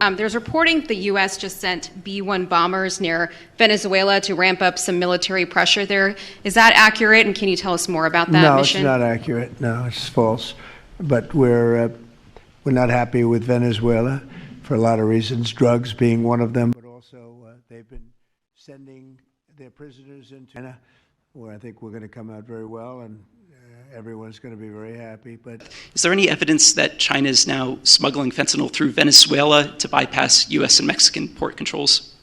There's reporting the U.S. just sent B-1 bombers near Venezuela to ramp up some military pressure there. Is that accurate, and can you tell us more about that mission? No, it's not accurate. No, it's false. But we're not happy with Venezuela for a lot of reasons, drugs being one of them, but also they've been sending their prisoners into China, where I think we're going to come out very well, and everyone's going to be very happy. But is there any evidence that China is now smuggling fentanyl through Venezuela to bypass U.S. and Mexican port controls?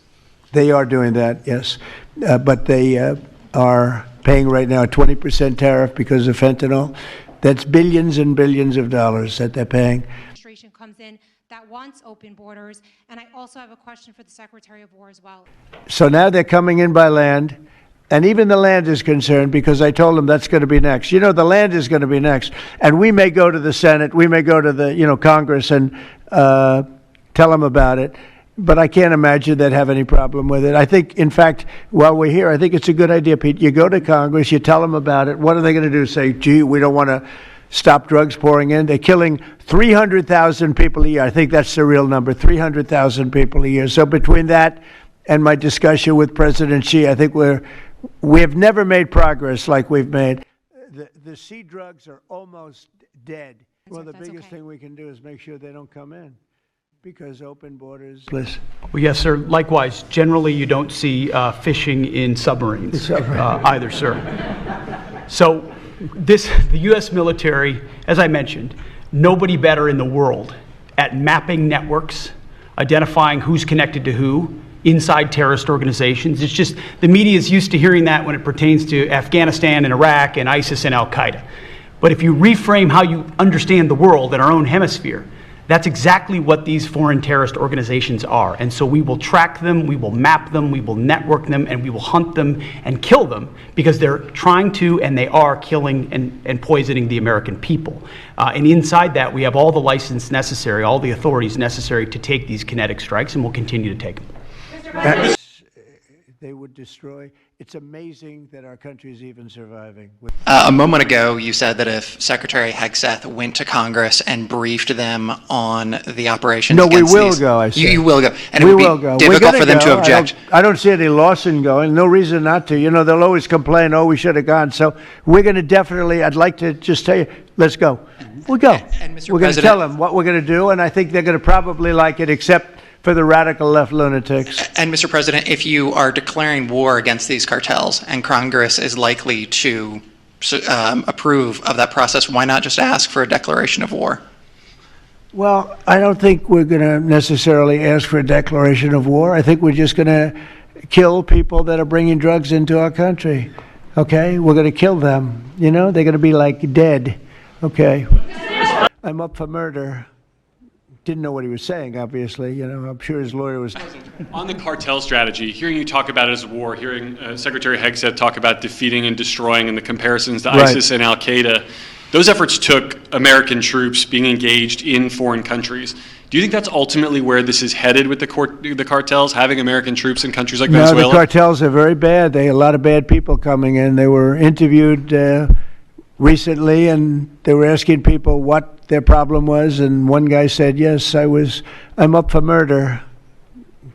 They are doing that, yes. But they are paying right now a 20% tariff because of fentanyl. That's billions and billions of dollars that they're paying. Administration comes in that wants open borders, and I also have a question for the Secretary of War as well. So now they're coming in by land. And even the land is concerned because I told them that's going to be next. You know, the land is going to be next. And we may go to the Senate, we may go to the, Congress and tell them about it. But I can't imagine they'd have any problem with it. I think, in fact, while we're here, I think it's a good idea, Pete. You go to Congress, you tell them about it. What are they going to do? Say, gee, we don't want to stop drugs pouring in. They're killing 300,000 people a year. I think that's the real number, 300,000 people a year. So between that and my discussion with President Xi, I think we have never made progress like we've made. The sea drugs are almost dead. Well, the biggest thing we can do is make sure they don't come in, because open borders. Well, yes, sir. Likewise, generally you don't see fishing in submarines either, sir. So the U.S. military, as I mentioned, nobody better in the world at mapping networks, identifying who's connected to who, inside terrorist organizations. It's just the media is used to hearing that when it pertains to Afghanistan and Iraq and ISIS and Al-Qaeda. But if you reframe how you understand the world in our own hemisphere, that's exactly what these foreign terrorist organizations are. And so we will track them, we will map them, we will network them, and we will hunt them and kill them because they're trying to and they are killing and poisoning the American people. And inside that, we have all the license necessary, all the authorities necessary to take these kinetic strikes, and we'll continue to take them. They would destroy. It's amazing that our country is even surviving. A moment ago, you said that if Secretary Hegseth went to Congress and briefed them on the operations against we will go, I said. You will go. And we it would will be go. difficult for them to object. I don't see any loss in going. No reason not to. They'll always complain, oh, we should have gone. So we're going to definitely, I'd like to just tell you, let's go. We'll go. And Mr. We're going to tell them what we're going to do, and I think they're going to probably like it, except for the radical left lunatics. And Mr. President, if you are declaring war against these cartels and Congress is likely to approve of that process, why not just ask for a declaration of war? Well, I don't think we're going to necessarily ask for a declaration of war. I think we're just going to kill people that are bringing drugs into our country. Okay? We're going to kill them. They're going to be like dead. Okay? I'm up for murder. Didn't know what he was saying, obviously. I'm sure his lawyer was. On the cartel strategy, hearing you talk about it as a war, hearing Secretary Hegseth talk about defeating and destroying and the comparisons to ISIS and Al-Qaeda, those efforts took American troops being engaged in foreign countries. Do you think that's ultimately where this is headed with the cartels, having American troops in countries like Venezuela? No, the cartels are very bad. They had a lot of bad people coming in. They were interviewed recently, and they were asking people what their problem was, and one guy said, yes, I'm up for murder.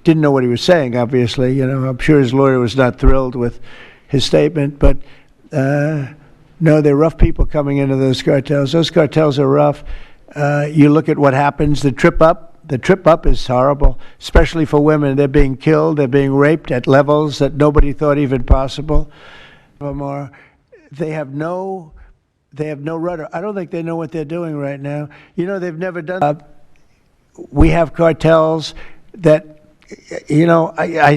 Didn't know what he was saying, obviously. I'm sure his lawyer was not thrilled with his statement, but no, they're rough people coming into those cartels. Those cartels are rough. You look at what happens, the trip up is horrible, especially for women. They're being killed, they're being raped at levels that nobody thought even possible. They have no rudder. I don't think they know what they're doing right now. They've never done we have cartels that,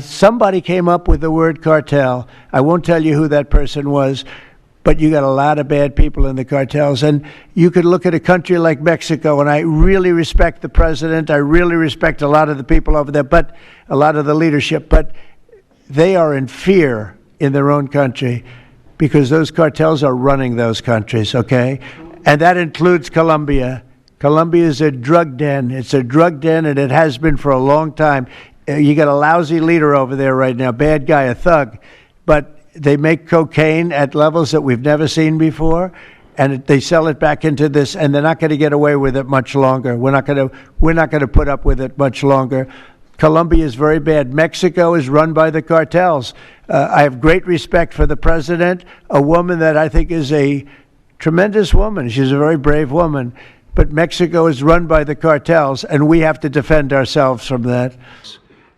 somebody came up with the word cartel. I won't tell you who that person was, but you got a lot of bad people in the cartels. And you could look at a country like Mexico, and I really respect the president. I really respect a lot of the people over there, but a lot of the leadership. But they are in fear in their own country, because those cartels are running those countries, okay? And that includes Colombia. Colombia is a drug den. It's a drug den, and it has been for a long time. You got a lousy leader over there right now, bad guy, a thug. But they make cocaine at levels that we've never seen before. and they sell it back into this, and they're not going to get away with it much longer. We're not going to put up with it much longer. Colombia is very bad. Mexico is run by the cartels. I have great respect for the president, a woman that I think is a tremendous woman. She's a very brave woman. But Mexico is run by the cartels, and we have to defend ourselves from that.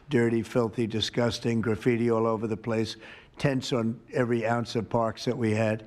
Dirty, filthy, disgusting, graffiti all over the place, tents on every ounce of parks that we had.